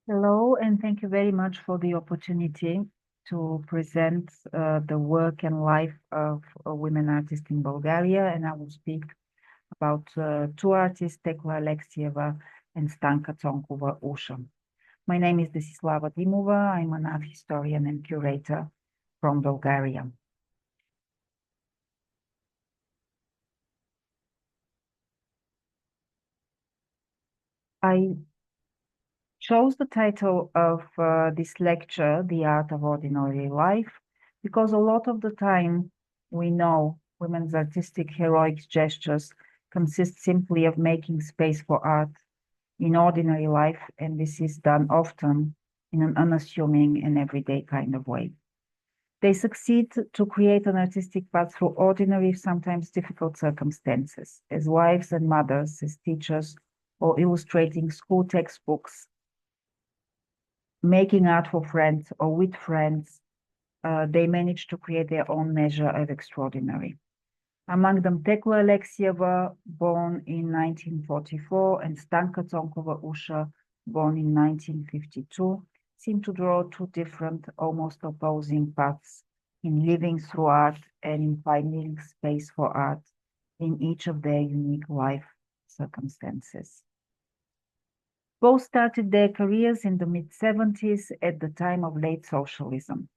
Hello, and thank you very much for the opportunity to present the work and life of a women artist in Bulgaria. And I will speak about two artists, Tekla Aleksieva and Stanka Tsonkova-Usha. My name is Dessislava Dimova. I'm an art historian and curator from Bulgaria. I chose the title of this lecture, The Art of Ordinary Life, because a lot of the time we know women's artistic heroic gestures consist simply of making space for art in ordinary life, and this is done often in an unassuming and everyday kind of way. They succeed to create an artistic path through ordinary, sometimes difficult circumstances, as wives and mothers, as teachers, or illustrating school textbooks, making art for friends or with friends. They manage to create their own measure of extraordinary. Among them, Tekla Aleksieva, born in 1944, and Stanka Tsonkova-Usha, born in 1952, seem to draw two different, almost opposing paths in living through art and in finding space for art in each of their unique life circumstances. Both started their careers in the mid-70s at the time of late socialism.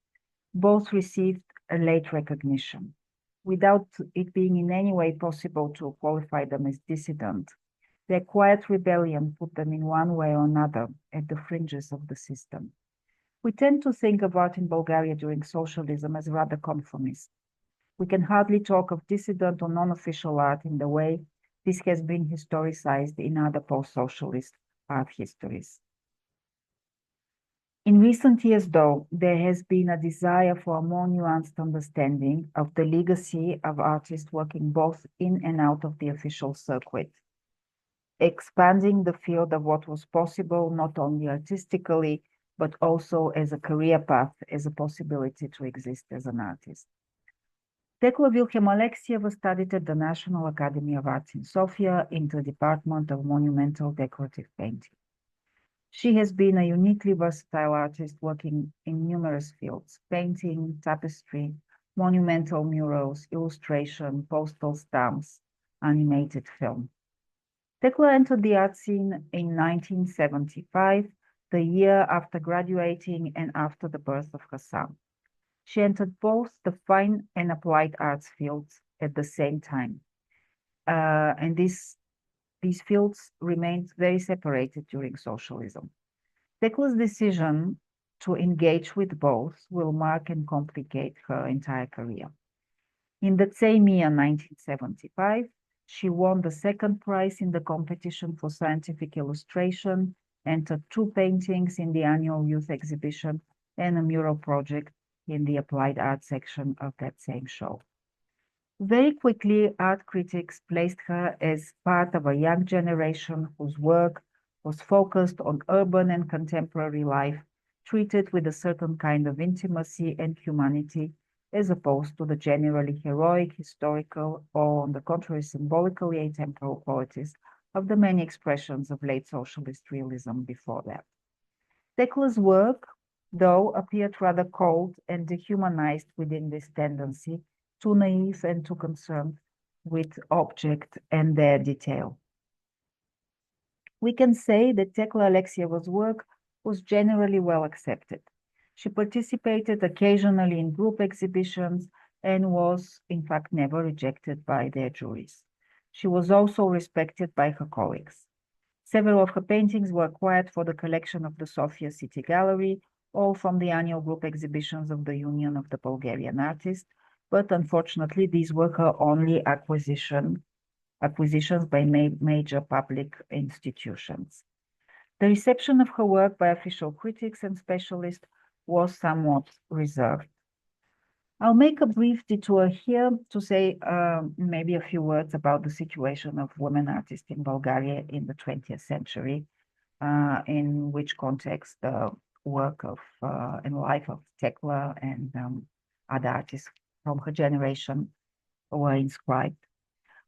Both received a late recognition, without it being in any way possible to qualify them as dissident. Their quiet rebellion put them in one way or another at the fringes of the system. We tend to think of art in Bulgaria during socialism as rather conformist. We can hardly talk of dissident or non-official art in the way this has been historicized in other post-socialist art histories. In recent years, though, there has been a desire for a more nuanced understanding of the legacy of artists working both in and out of the official circuit, expanding the field of what was possible, not only artistically, but also as a career path, as a possibility to exist as an artist. Tekla Aleksieva studied at the National Academy of Arts in Sofia in the Department of Monumental Decorative Painting. She has been a uniquely versatile artist working in numerous fields: painting, tapestry, monumental murals, illustration, postal stamps, animated film. Tekla entered the art scene in 1975, the year after graduating and after the birth of her son. She entered both the fine and applied arts fields at the same time. And these fields remained very separated during socialism. Tekla's decision to engage with both will mark and complicate her entire career. In that same year, 1975, she won the second prize in the competition for scientific illustration, entered two paintings in the annual youth exhibition, and a mural project in the applied art section of that same show. Very quickly, art critics placed her as part of a young generation whose work was focused on urban and contemporary life, treated with a certain kind of intimacy and humanity, as opposed to the generally heroic, historical, or on the contrary, symbolically atemporal qualities of the many expressions of late socialist realism before that. Tekla's work, though, appeared rather cold and dehumanized within this tendency, too naive and too concerned with object and their detail. We can say that Tekla Alexieva's work was generally well accepted. She participated occasionally in group exhibitions and was, in fact, never rejected by their juries. She was also respected by her colleagues. Several of her paintings were acquired for the collection of the Sofia City Gallery or from the annual group exhibitions of the Union of the Bulgarian Artists, but unfortunately, these were her only acquisitions by major public institutions. The reception of her work by official critics and specialists was somewhat reserved. I'll make a brief detour here to say maybe a few words about the situation of women artists in Bulgaria in the 20th century, in which context the work of and life of Tekla and other artists from her generation were inscribed.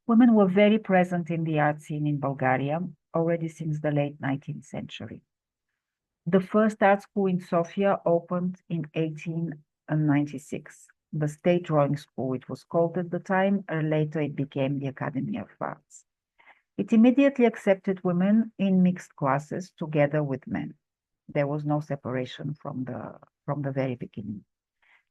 Women were very present in the art scene in Bulgaria already since the late 19th century. The first art school in Sofia opened in 1896. The State Drawing School, it was called at the time, or later it became the Academy of Arts. It immediately accepted women in mixed classes together with men. There was no separation from the very beginning.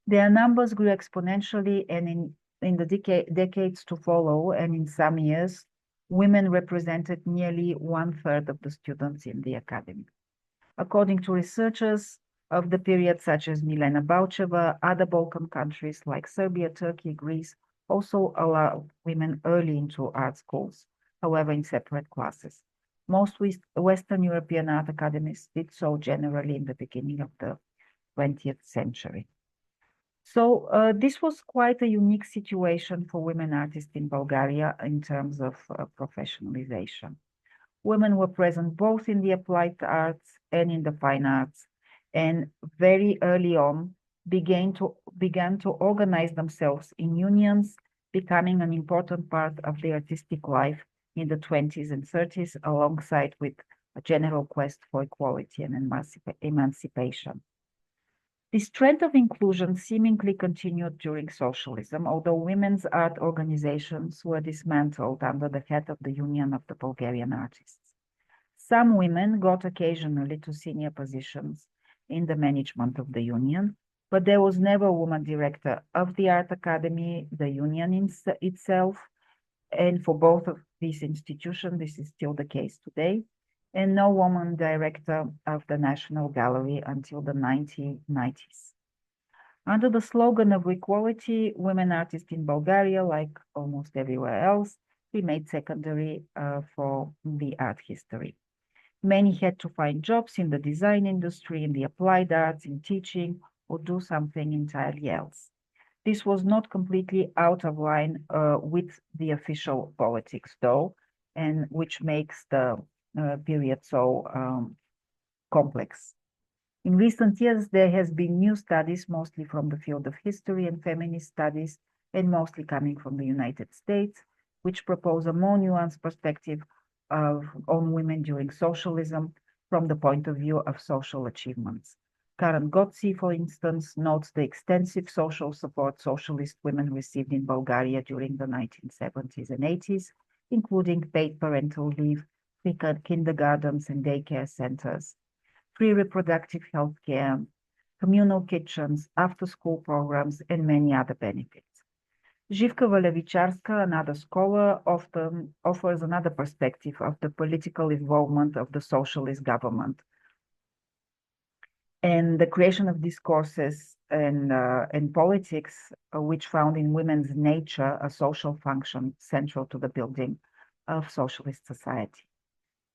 Their numbers grew exponentially, and in the decades to follow, and in some years, women represented nearly 1/3 of the students in the academy. According to researchers of the period, such as Milena Baucheva, other Balkan countries like Serbia, Turkey, Greece also allowed women early into art schools, however, in separate classes. Most Western European art academies did so generally in the beginning of the 20th century. So this was quite a unique situation for women artists in Bulgaria in terms of professionalization. Women were present both in the applied arts and in the fine arts, and very early on began to organize themselves in unions, becoming an important part of the artistic life in the 20s and 30s, alongside with a general quest for equality and emancipation. This trend of inclusion seemingly continued during socialism, although women's art organizations were dismantled under the head of the Union of the Bulgarian Artists. Some women got occasionally to senior positions in the management of the union, but there was never a woman director of the Art Academy, the union itself, and for both of these institutions, this is still the case today, and no woman director of the National Gallery until the 1990s. Under the slogan of equality, women artists in Bulgaria, like almost everywhere else, remained secondary for the art history. Many had to find jobs in the design industry, in the applied arts, in teaching, or do something entirely else. This was not completely out of line with the official politics, though, and which makes the period so complex. In recent years, there has been new studies, mostly from the field of history and feminist studies, and mostly coming from the United States, which propose a more nuanced perspective on women during socialism from the point of view of social achievements. Karen Gotzi, for instance, notes the extensive social support socialist women received in Bulgaria during the 1970s and 80s, including paid parental leave, free kindergartens and daycare centers, free reproductive health care, communal kitchens, after-school programs, and many other benefits. Zhivka Valevicharska, another scholar, often offers another perspective of the political involvement of the socialist government and the creation of discourses and politics, which found in women's nature a social function central to the building of socialist society.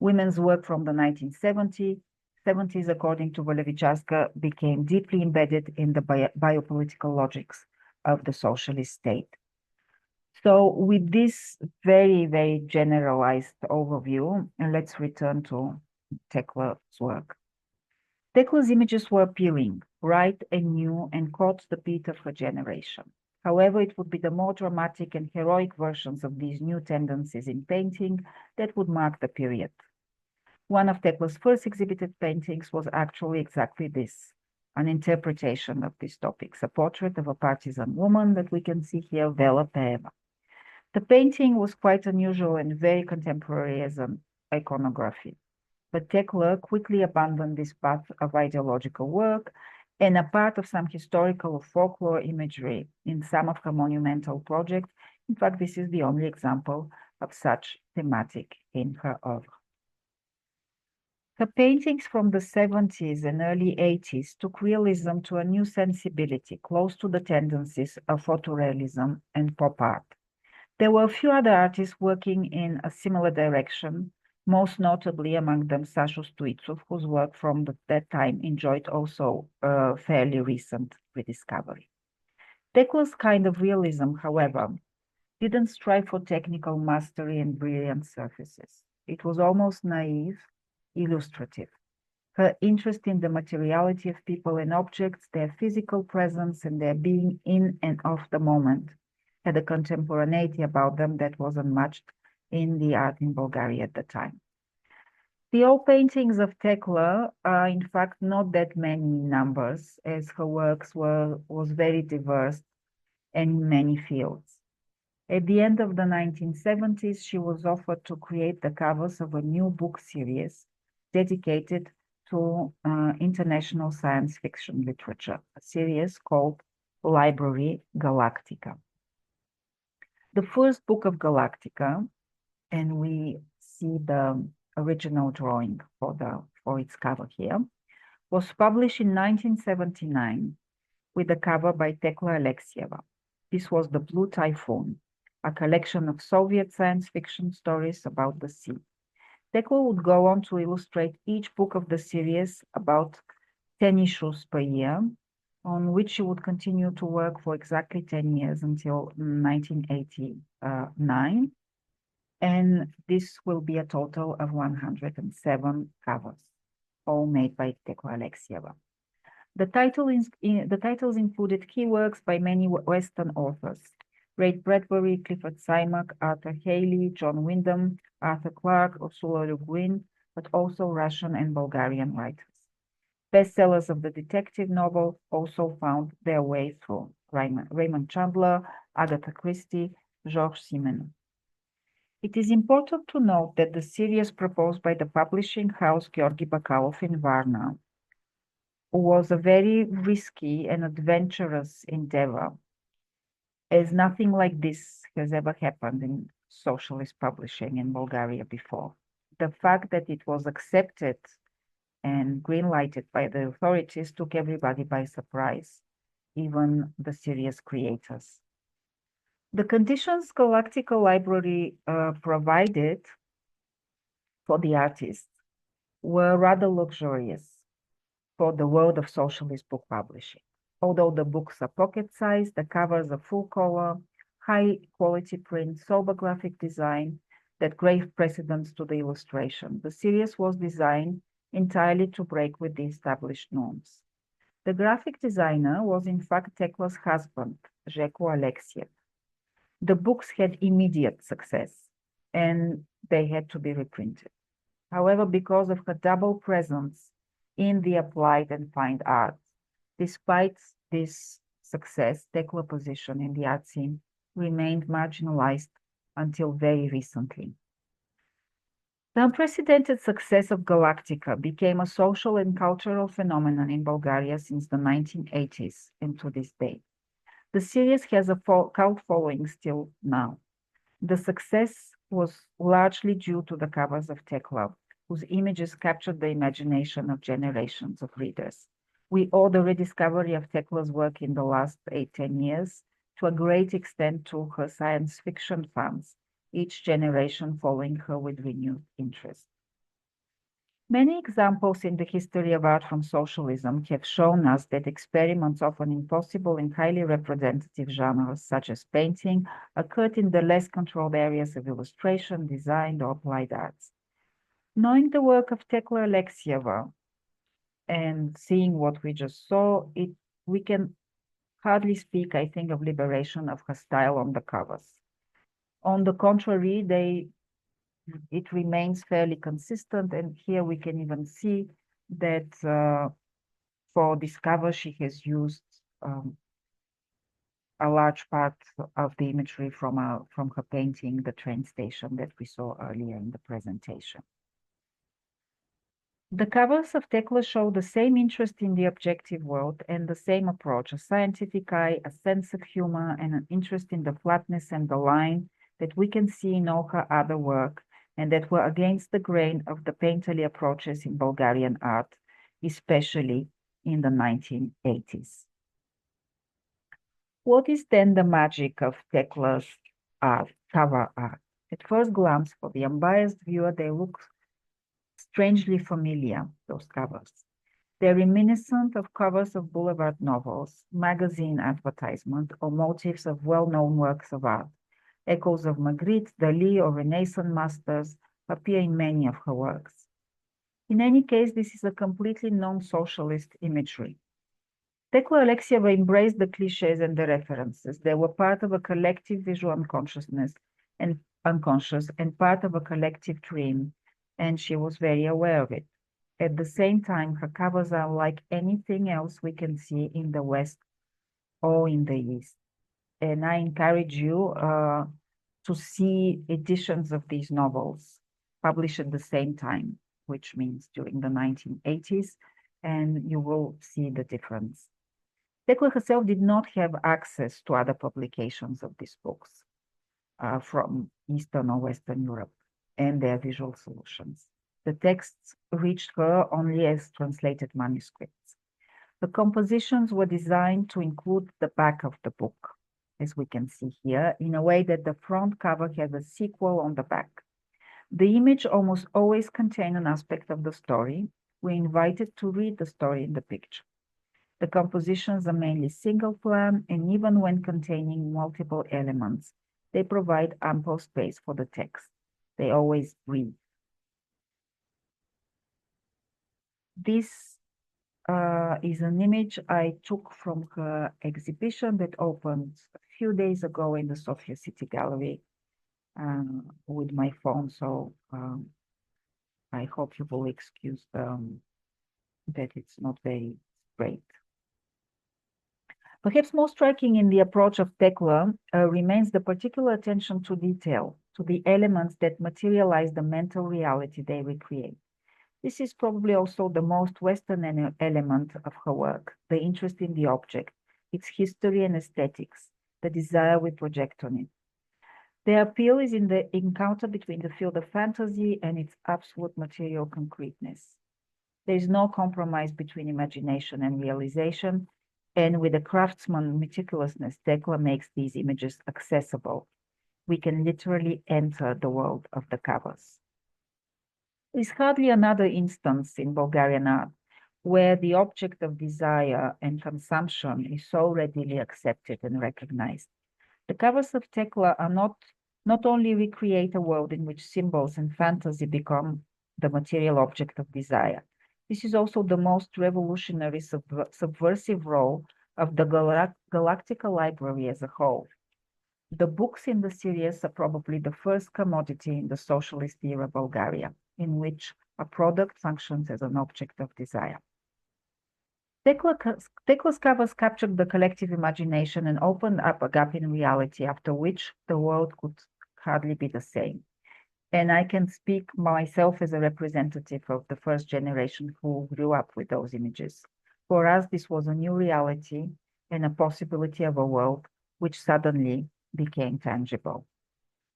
Women's work from the 1970s, according to Valevicharska, became deeply embedded in the biopolitical logics of the socialist state. So with this very, very generalized overview, and let's return to Tekla's work. Tekla's images were appealing, bright and new, and caught the beat of her generation. However, it would be the more dramatic and heroic versions of these new tendencies in painting that would mark the period. One of Tekla's first exhibited paintings was actually exactly this, an interpretation of these topics, a portrait of a partisan woman that we can see here, Vela Peeva. The painting was quite unusual and very contemporary as an iconography. But Tekla quickly abandoned this path of ideological work, and a part of some historical or folklore imagery in some of her monumental projects. In fact, this is the only example of such thematic in her oeuvre. Her paintings from the 70s and early 80s took realism to a new sensibility, close to the tendencies of photorealism and pop art. There were a few other artists working in a similar direction, most notably among them Susch, whose work from that time enjoyed also a fairly recent rediscovery. Tekla's kind of realism, however, didn't strive for technical mastery and brilliant surfaces. It was almost naive, illustrative. Her interest in the materiality of people and objects, their physical presence, and their being in and of the moment had a contemporaneity about them that was unmatched in the art in Bulgaria at the time. The old paintings of Tekla are in fact not that many numbers, as her works was very diverse and in many fields. At the end of the 1970s, she was offered to create the covers of a new book series dedicated to international science fiction literature, a series called Library Galactica. The first book of Galactica, and we see the original drawing for its cover here, was published in 1979 with a cover by Tekla Aleksieva. This was The Blue Typhoon, a collection of Soviet science fiction stories about the sea. Tekla would go on to illustrate each book of the series, about 10 issues per year, on which she would continue to work for exactly 10 years until 1989. And this will be a total of 107 covers, all made by Tekla Aleksieva. The titles included key works by many Western authors: Ray Bradbury, Clifford Simak, Arthur Haley, John Wyndham, Arthur Clarke, Ursula Le Guin, but also Russian and Bulgarian writers. Bestsellers of the detective novel also found their way through Raymond Chandler, Agatha Christie, Georges Simenon. It is important to note that the series proposed by the publishing house Georgy Bakalov in Varna was a very risky and adventurous endeavor, as nothing like this has ever happened in socialist publishing in Bulgaria before. The fact that it was accepted and green-lighted by the authorities took everybody by surprise, even the series creators. The conditions Galactica Library provided for the artists were rather luxurious for the world of socialist book publishing. Although the books are pocket-sized, the covers are full-color, high-quality print, sober graphic design that gave precedence to the illustration. The series was designed entirely to break with the established norms. The graphic designer was in fact Tekla's husband, Tekla Aleksieva. The books had immediate success, and they had to be reprinted. However, because of her double presence in the applied and fine arts, despite this success, Tekla's position in the art scene remained marginalized until very recently. The unprecedented success of Galactica became a social and cultural phenomenon in Bulgaria since the 1980s and to this day. The series has a cult following still now. The success was largely due to the covers of Tekla, whose images captured the imagination of generations of readers. We owe the rediscovery of Tekla's work in the last 8-10 years to a great extent to her science fiction fans, each generation following her with renewed interest. Many examples in the history of art from socialism have shown us that experiments, often impossible in highly representative genres such as painting, occurred in the less controlled areas of illustration, design, or applied arts. Knowing the work of Tekla Aleksieva and seeing what we just saw, we can hardly speak, I think, of liberation of her style on the covers. On the contrary, it remains fairly consistent, and here we can even see that for this cover she has used a large part of the imagery from her painting, The Train Station, that we saw earlier in the presentation. The covers of Tekla show the same interest in the objective world and the same approach, a scientific eye, a sense of humor, and an interest in the flatness and the line that we can see in all her other work, and that were against the grain of the painterly approaches in Bulgarian art, especially in the 1980s. What is then the magic of Tekla's art, cover art? At first glance, for the unbiased viewer, they look strangely familiar, those covers. They're reminiscent of covers of boulevard novels, magazine advertisements, or motifs of well-known works of art. Echoes of Magritte, Dali, or Renaissance masters appear in many of her works. In any case, this is a completely non-socialist imagery. Tekla Aleksieva embraced the cliches and the references. They were part of a collective visual unconscious and part of a collective dream and she was very aware of it. At the same time, her covers are like anything else we can see in the West or in the East. And I encourage you to see editions of these novels published at the same time, which means during the 1980s, and you will see the difference. Tekla herself did not have access to other publications of these books from Eastern or Western Europe and their visual solutions. The texts reached her only as translated manuscripts. The compositions were designed to include the back of the book, as we can see here, in a way that the front cover has a sequel on the back. The image almost always contains an aspect of the story. We're invited to read the story in the picture. The compositions are mainly single plan, and even when containing multiple elements, they provide ample space for the text. They always breathe. This is an image I took from her exhibition that opened a few days ago in the Sofia City Gallery with my phone, so I hope you will excuse that it's not very straight. Perhaps most striking in the approach of Tekla remains the particular attention to detail, to the elements that materialize the mental reality they recreate. This is probably also the most Western element of her work, the interest in the object, its history and aesthetics, the desire we project on it. The appeal is in the encounter between the field of fantasy and its absolute material concreteness. There is no compromise between imagination and realization, and with a craftsman's meticulousness, Tekla makes these images accessible. We can literally enter the world of the covers. There is hardly another instance in Bulgarian art where the object of desire and consumption is so readily accepted and recognized. The covers of Tekla are not only recreate a world in which symbols and fantasy become the material object of desire. This is also the most revolutionary subversive role of the Galactica Library as a whole. The books in the series are probably the first commodity in the socialist era Bulgaria, in which a product functions as an object of desire. Tekla's covers captured the collective imagination and opened up a gap in reality after which the world could hardly be the same. And I can speak myself as a representative of the first generation who grew up with those images. For us, this was a new reality and a possibility of a world which suddenly became tangible.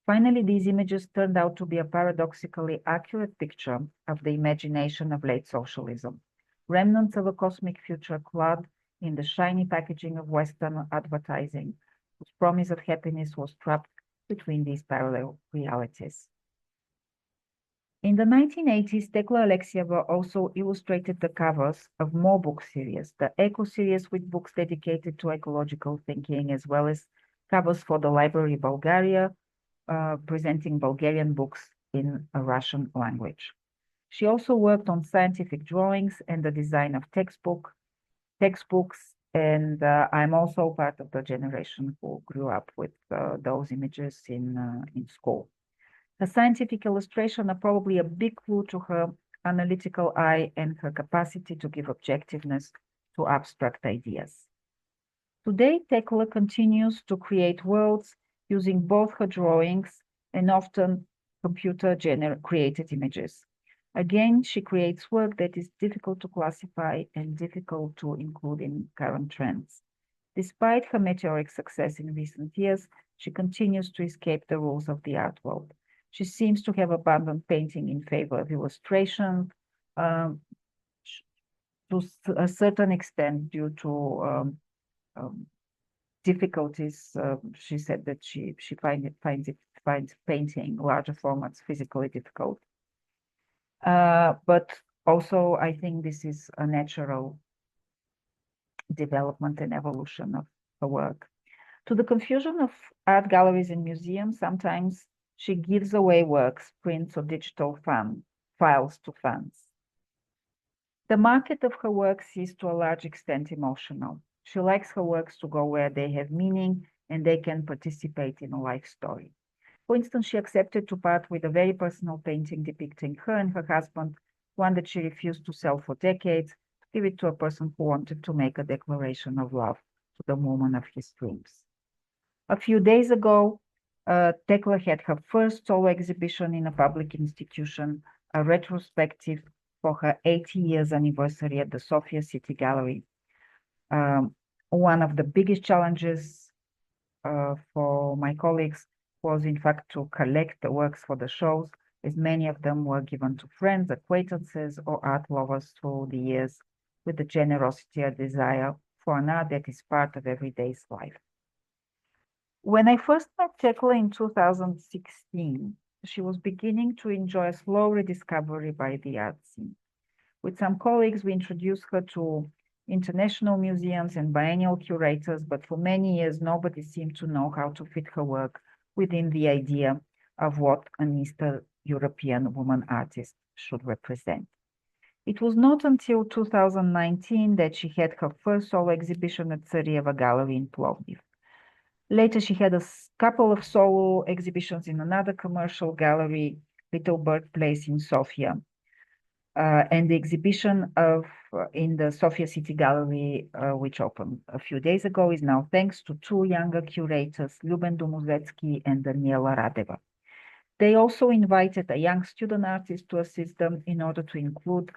Finally, these images turned out to be a paradoxically accurate picture of the imagination of late socialism, remnants of a cosmic future clad in the shiny packaging of Western advertising, whose promise of happiness was trapped between these parallel realities. In the 1980s, Tekla Aleksieva also illustrated the covers of more book series, the Eco series with books dedicated to ecological thinking, as well as covers for the Library Bulgaria, presenting Bulgarian books in a Russian language. She also worked on scientific drawings and the design of textbooks, and I'm also part of the generation who grew up with those images in school. Her scientific illustration are probably a big clue to her analytical eye and her capacity to give objectiveness to abstract ideas. Today, Tekla continues to create worlds using both her drawings and often computer-created images. Again, she creates work that is difficult to classify and difficult to include in current trends. Despite her meteoric success in recent years, she continues to escape the rules of the art world. She seems to have abandoned painting in favor of illustration, to a certain extent due to difficulties. She said that she finds painting larger formats physically difficult. But also, I think this is a natural development and evolution of her work. To the confusion of art galleries and museums, sometimes she gives away works, prints or digital files to fans. The market of her works is to a large extent emotional. She likes her works to go where they have meaning and they can participate in a life story. For instance, she accepted to part with a very personal painting depicting her and her husband, one that she refused to sell for decades, to give it to a person who wanted to make a declaration of love to the woman of his dreams. A few days ago, Tekla had her first solo exhibition in a public institution, a retrospective for her 80 years anniversary at the Sofia City Gallery. One of the biggest challenges for my colleagues was, in fact, to collect the works for the shows, as many of them were given to friends, acquaintances, or art lovers through the years, with the generosity and desire for an art that is part of everyday's life. When I first met Tekla in 2016, she was beginning to enjoy a slow rediscovery by the art scene. With some colleagues, we introduced her to international museums and biennial curators, but for many years, nobody seemed to know how to fit her work within the idea of what an Eastern European woman artist should represent. It was not until 2019 that she had her first solo exhibition at Tsarieva Gallery in Plovdiv. Later, she had a couple of solo exhibitions in another commercial gallery, Little Bird Place in Sofia. And the exhibition in the Sofia City Gallery, which opened a few days ago, is now thanks to two younger curators, Lyuben Dumuzetsky and Daniela Radeva. They also invited a young student artist to assist them in order to include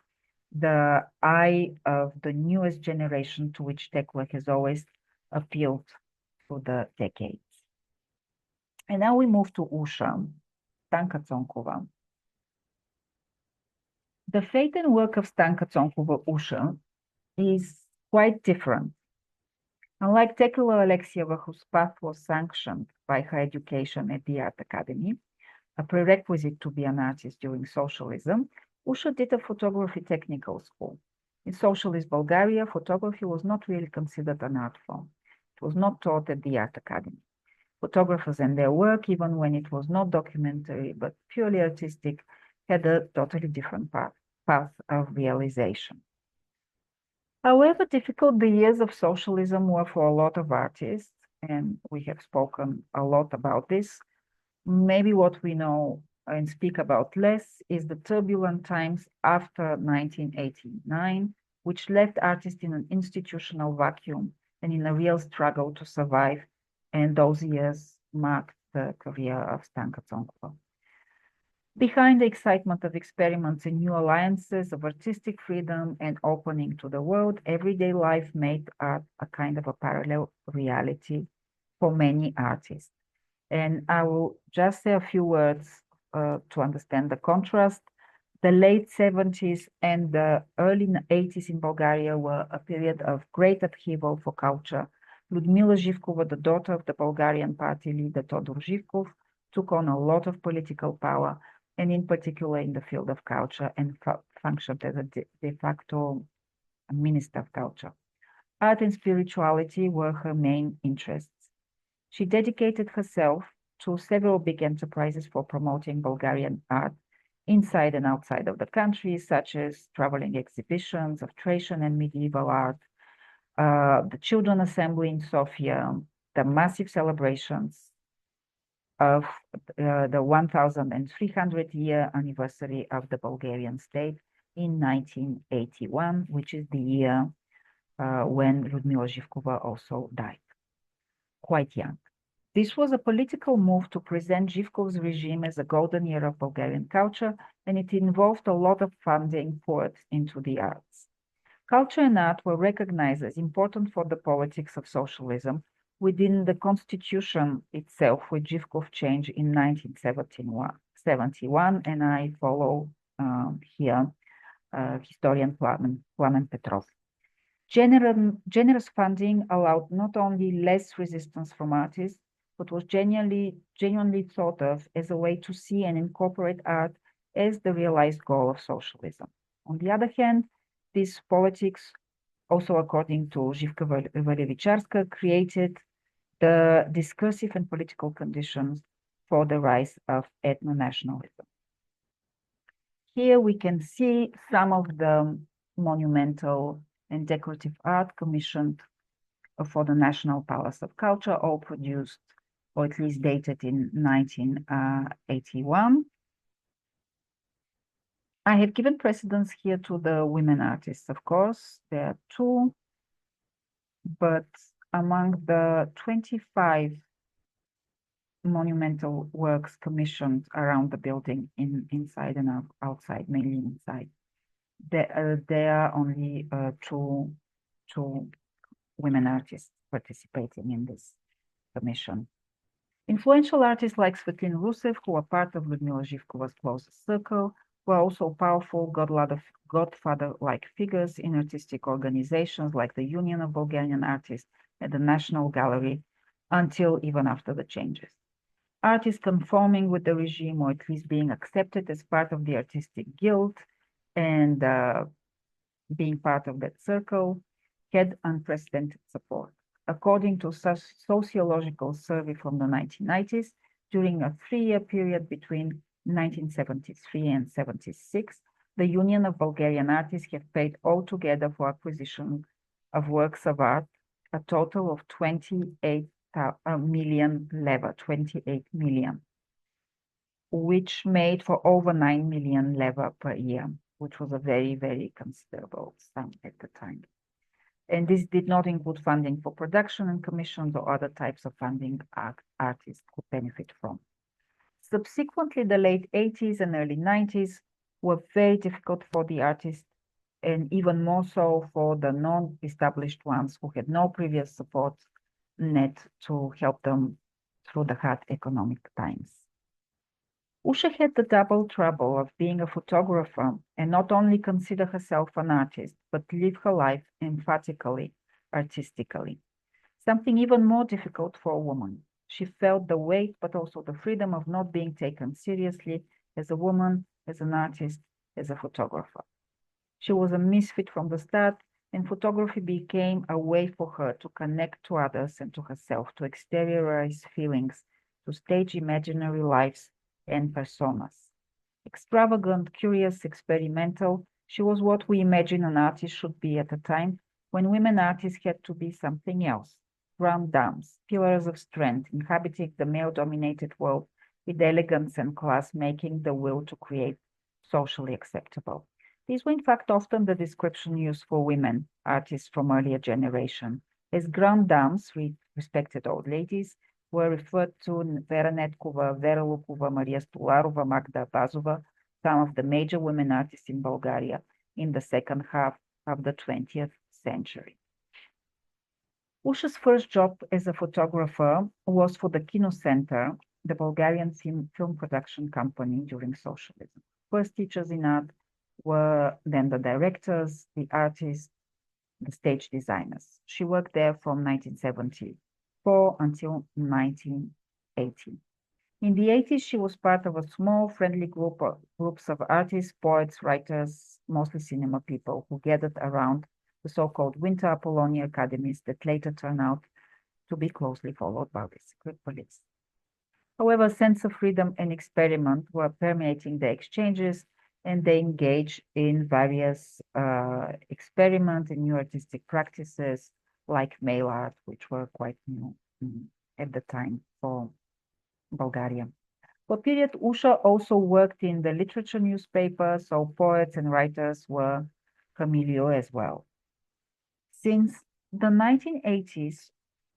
the eye of the newest generation to which Tekla has always appealed through the decades. And now we move to Usha, Stanka Tsonkova. The fate and work of Stanka Tsonkova-Usha is quite different. Unlike Tekla Aleksieva, whose path was sanctioned by her education at the Art Academy, a prerequisite to be an artist during socialism, Usha did a photography technical school. In socialist Bulgaria, photography was not really considered an art form. It was not taught at the Art Academy. Photographers and their work, even when it was not documentary but purely artistic, had a totally different path of realization. However difficult the years of socialism were for a lot of artists, and we have spoken a lot about this, maybe what we know and speak about less is the turbulent times after 1989, which left artists in an institutional vacuum and in a real struggle to survive, and those years marked the career of Stanka Tsonkova. Behind the excitement of experiments and new alliances, of artistic freedom and opening to the world, everyday life made art a kind of a parallel reality for many artists. And I will just say a few words to understand the contrast. The late 70s and the early 80s in Bulgaria were a period of great upheaval for culture. Ludmila Zhivkova, the daughter of the Bulgarian party leader Todor Zhivkov, took on a lot of political power, and in particular in the field of culture, and functioned as a de facto minister of culture. Art and spirituality were her main interests. She dedicated herself to several big enterprises for promoting Bulgarian art inside and outside of the country, such as traveling exhibitions of Thracian and medieval art, the Children Assembly in Sofia, the massive celebrations of the 1300-year anniversary of the Bulgarian state in 1981, which is the year when Ludmila Zhivkova also died, quite young. This was a political move to present Zhivkov's regime as a golden era of Bulgarian culture, and it involved a lot of funding poured into the arts. Culture and art were recognized as important for the politics of socialism within the constitution itself, which Zhivkov changed in 1971, and I follow here historian Plamen Petrov. Generous funding allowed not only less resistance from artists, but was genuinely thought of as a way to see and incorporate art as the realized goal of socialism. On the other hand, this politics, also according to Zhivka Valevicharska, created the discursive and political conditions for the rise of ethno-nationalism. Here we can see some of the monumental and decorative art commissioned for the National Palace of Culture, all produced or at least dated in 1981. I have given precedence here to the women artists, of course. There are two, but among the 25 monumental works commissioned around the building, inside and outside, mainly inside, there are only two women artists participating in this commission. Influential artists like Svetlin Rusev, who were part of Ludmila Zhivkova's closest circle, were also powerful godfather-like figures in artistic organizations like the Union of Bulgarian Artists and the National Gallery, until even after the changes. Artists conforming with the regime, or at least being accepted as part of the artistic guild and being part of that circle, had unprecedented support. According to a sociological survey from the 1990s, during a 3-year period between 1973 and 76, the Union of Bulgarian Artists have paid altogether for acquisition of works of art a total of 28 million leva, 28 million, which made for over 9 million leva per year, which was a very, very considerable sum at the time. And this did not include funding for production and commissions or other types of funding artists could benefit from. Subsequently, the late 80s and early 90s were very difficult for the artists, and even more so for the non-established ones who had no previous support net to help them through the hard economic times. Usha had the double trouble of being a photographer and not only consider herself an artist, but live her life emphatically, artistically. Something even more difficult for a woman. She felt the weight, but also the freedom of not being taken seriously as a woman, as an artist, as a photographer. She was a misfit from the start, and photography became a way for her to connect to others and to herself, to exteriorize feelings, to stage imaginary lives and personas. Extravagant, curious, experimental, she was what we imagine an artist should be at a time when women artists had to be something else. Grand dames, pillars of strength, inhabiting the male-dominated world with elegance and class, making the will to create socially acceptable. These were in fact often the description used for women artists from earlier generation. As grand dames, respected old ladies, were referred to Vera Netkova, Vera Lukova, Maria Stolarova, Magda Bazova, some of the major women artists in Bulgaria in the second half of the 20th century. Usha's first job as a photographer was for the Kino Center, the Bulgarian film production company during socialism. First teachers in art were then the directors, the artists, the stage designers. She worked there from 1974 until 1980. In the 80s, she was part of a small, friendly groups of artists, poets, writers, mostly cinema people, who gathered around the so-called Winter Apollonia Academies that later turned out to be closely followed by the secret police. However, a sense of freedom and experiment were permeating the exchanges, and they engaged in various experiments and new artistic practices like mail art, which were quite new at the time for Bulgaria. For a period, Usha also worked in the literature newspaper, so poets and writers were familiar as well. Since the 1980s,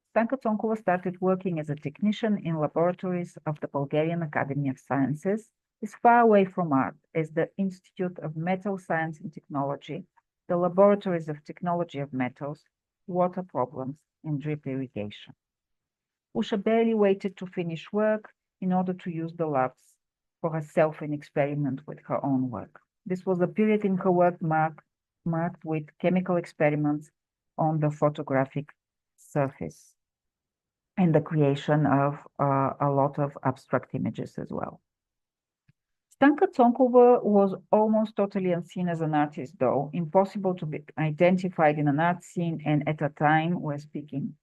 Stanka Tsonkova started working as a technician in laboratories of the Bulgarian Academy of Sciences, is far away from art, as the Institute of Metal Science and Technology, the laboratories of technology of metals, water problems, and drip irrigation. Usha barely waited to finish work in order to use the labs for herself and experiment with her own work. This was a period in her work marked with chemical experiments on the photographic surface and the creation of a lot of abstract images as well. Stanka Tsonkova was almost totally unseen as an artist, though, impossible to be identified in an art scene, and at a time, we're speaking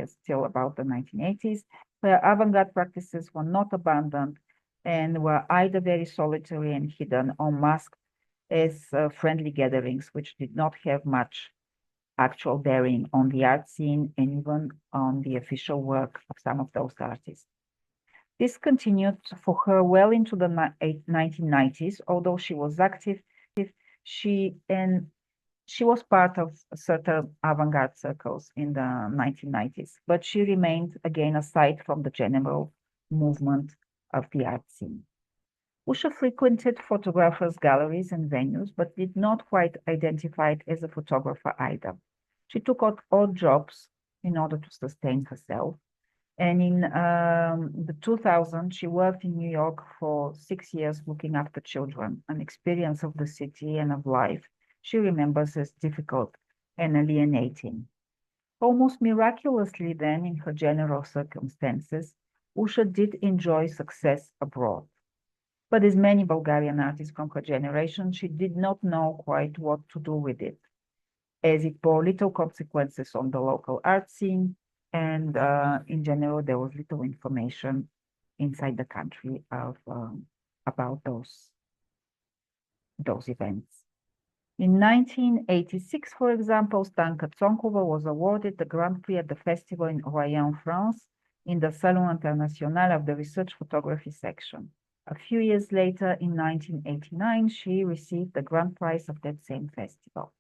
still about the 1980s, where avant-garde practices were not abandoned and were either very solitary and hidden or masked as friendly gatherings, which did not have much actual bearing on the art scene and even on the official work of some of those artists. This continued for her well into the 1990s, although she was active. She was part of certain avant-garde circles in the 1990s, but she remained again aside from the general movement of the art scene. Usha frequented photographers' galleries and venues, but did not quite identify as a photographer either. She took odd jobs in order to sustain herself. And in the 2000s, she worked in New York for 6 years looking after children, an experience of the city and of life she remembers as difficult and alienating. Almost miraculously then, in her general circumstances, Usha did enjoy success abroad. But as many Bulgarian artists from her generation, she did not know quite what to do with it, as it bore little consequences on the local art scene, and in general, there was little information inside the country about those events. In 1986, for example, Stanka Tsonkova was awarded the Grand Prix at the festival in Royan, France, in the Salon International of the Research Photography section. A few years later, in 1989, she received the Grand Prize of that same festival.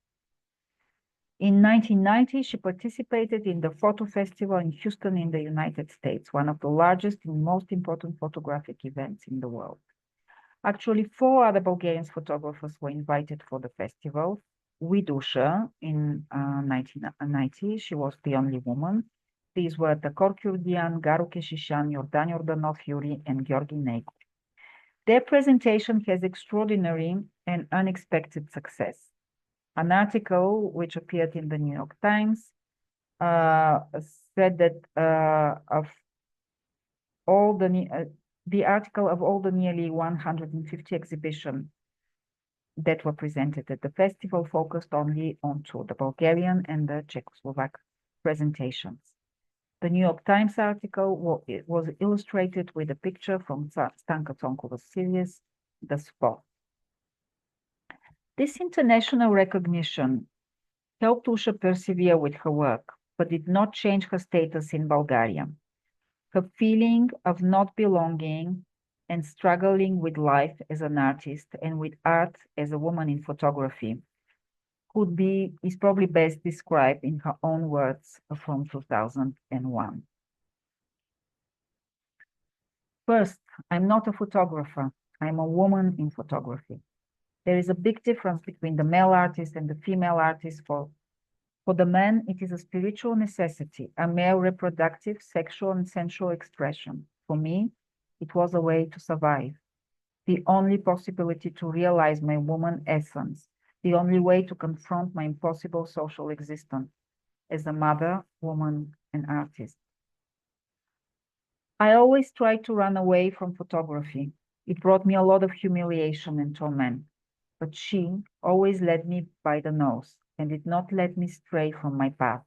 In 1990, she participated in the Photo Festival in Houston in the United States, one of the largest and most important photographic events in the world. Actually, 4 other Bulgarian photographers were invited for the festival. With Usha in 1990, she was the only woman. These were Takor Kurdian, Garu Keshishan, Yordan Yordanov Yuri, and Georgi Neiko. Their presentation has extraordinary and unexpected success. An article which appeared in the New York Times said that of all the article of all the nearly 150 exhibitions that were presented at the festival focused only onto the Bulgarian and the Czechoslovak presentations. The New York Times article was illustrated with a picture from Stanka Tsonkova's series, The Spot. This international recognition helped Usha persevere with her work, but did not change her status in Bulgaria. Her feeling of not belonging and struggling with life as an artist and with art as a woman in photography is probably best described in her own words from 2001. First, I'm not a photographer. I'm a woman in photography. There is a big difference between the male artist and the female artist. For the man, it is a spiritual necessity, a mere reproductive, sexual, and sensual expression. For me, it was a way to survive, the only possibility to realize my woman essence, the only way to confront my impossible social existence as a mother, woman, and artist. I always tried to run away from photography. It brought me a lot of humiliation and torment. But she always led me by the nose and did not let me stray from my path.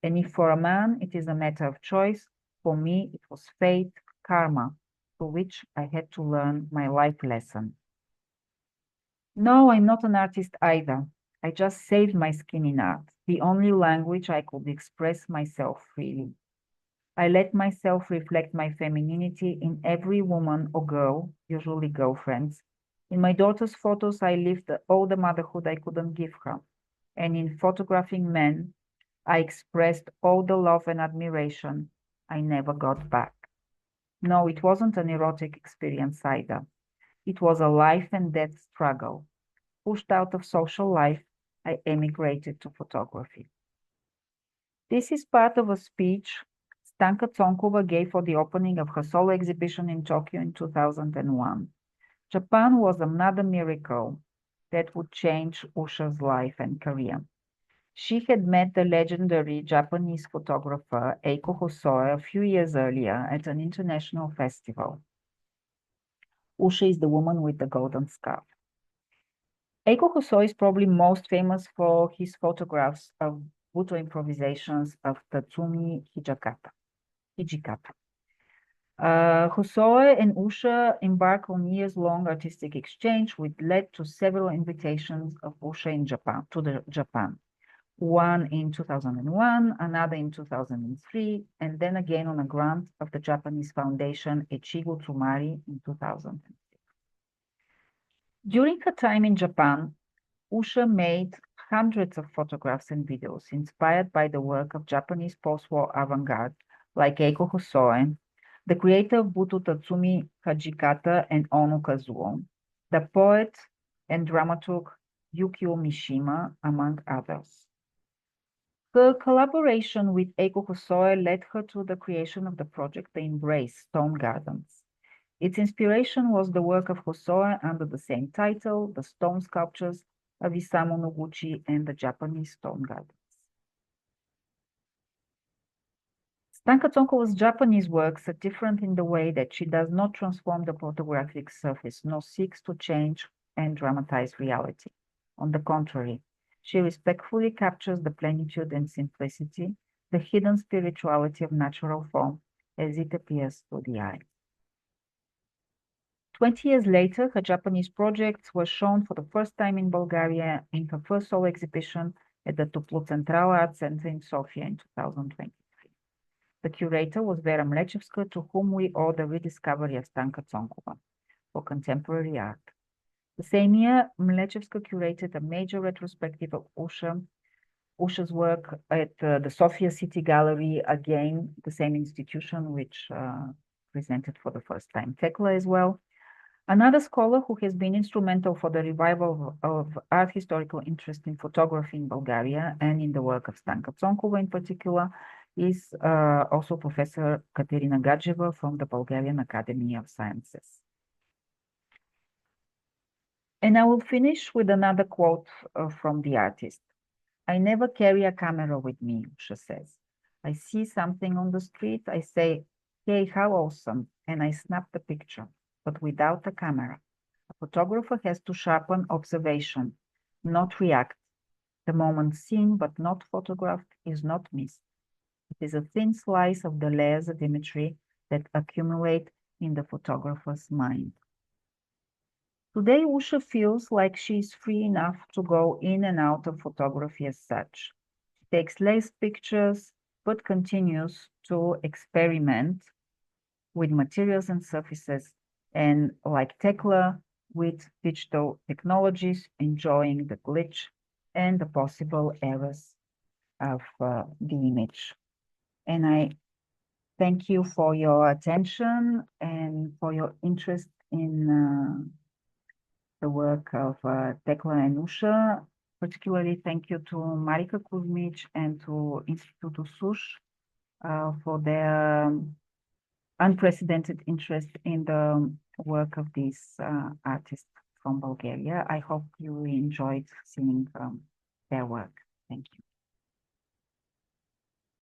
And if for a man it is a matter of choice, for me it was fate, karma, for which I had to learn my life lesson. No, I'm not an artist either. I just saved my skin in art, the only language I could express myself freely. I let myself reflect my femininity in every woman or girl, usually girlfriends. In my daughter's photos, I lived all the motherhood I couldn't give her. And in photographing men, I expressed all the love and admiration I never got back. No, it wasn't an erotic experience either. It was a life and death struggle. Pushed out of social life, I emigrated to photography. This is part of a speech Stanka Tsonkova gave for the opening of her solo exhibition in Tokyo in 2001. Japan was another miracle that would change Usha's life and career. She had met the legendary Japanese photographer Eiko Hosoe a few years earlier at an international festival. Usha is the woman with the golden scarf. Eiko Hosoe is probably most famous for his photographs of Buto improvisations of Tatsumi Hijikata. Hosoe and Usha embarked on years-long artistic exchange, which led to several invitations of Usha in Japan. one in 2001, another in 2003, and then again on a grant of the Japanese foundation Echigo Tsumari in 2006. During her time in Japan, Usha made hundreds of photographs and videos inspired by the work of Japanese post-war avant-garde like Eiko Hosoe, the creator of Buto Tatsumi Hajikata and Onu Kazuo, the poet and dramaturg Yukio Mishima, among others. Her collaboration with Eiko Hosoe led her to the creation of the project The Embrace Stone Gardens. Its inspiration was the work of Hosoe under the same title, the stone sculptures of Isamu Noguchi and the Japanese stone gardens. Stanka Tsonkova's Japanese works are different in the way that she does not transform the photographic surface, nor seeks to change and dramatize reality. On the contrary, she respectfully captures the plenitude and simplicity, the hidden spirituality of natural form as it appears to the eye. 20 years later, her Japanese projects were shown for the first time in Bulgaria in her first solo exhibition at the Tuplu Central Art Center in Sofia in 2023. The curator was Vera Mlechevska, to whom we owe the rediscovery of Stanka Tsonkova for contemporary art. The same year, Mlechevska curated a major retrospective of Usha's work at the Sofia City Gallery, again, the same institution which presented for the first time Tekla as well. Another scholar who has been instrumental for the revival of art historical interest in photography in Bulgaria and in the work of Stanka Tsonkova in particular is also Professor Katerina Gadjeva from the Bulgarian Academy of Sciences. And I will finish with another quote from the artist. "I never carry a camera with me," Usha says. "I see something on the street, I say, hey, how awesome, and I snap the picture, but without a camera. A photographer has to sharpen observation, not react. The moment seen but not photographed is not missed. It is a thin slice of the layers of imagery that accumulate in the photographer's mind." Today, Usha feels like she is free enough to go in and out of photography as such. She takes less pictures, but continues to experiment with materials and surfaces, and like Tekla, with digital technologies, enjoying the glitch and the possible errors of the image. And I thank you for your attention and for your interest in the work of Tekla and Usha. Particularly thank you to Marika Kuzmic and to Instituto Susch for their unprecedented interest in the work of these artists from Bulgaria. I hope you enjoyed seeing their work. Thank you.